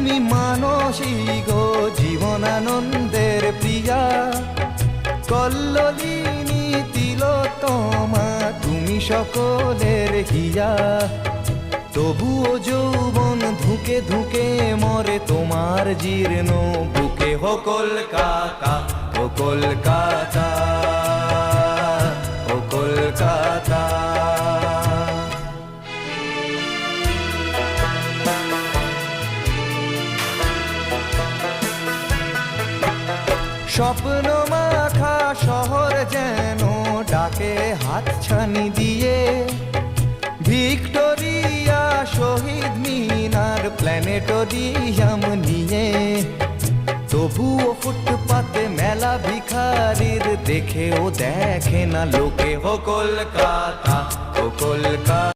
তুমি মানসিক ও জীবনানন্দের প্রিয়া, কল্লোলিনী তিলোত্তমা তুমি সকলের হিয়া। তবুও যৌবন ধুকে ধুকে মরে তোমার জীর্ণ বুকে। হো কলকাতা, ও কলকাতা, ও কলকাতা। স্বপ্ন মাখা শহর যেন ডাকে হাতছানি দিয়ে, ভিক্টোরিয়া, শহীদ মিনার, প্ল্যানেটোরিয়াম নিয়ে। তবুও ফুটপাতে মেলা ভিখারির দেখেও দেখে না লোকে। হো কলকাতা, ও কলকাতা।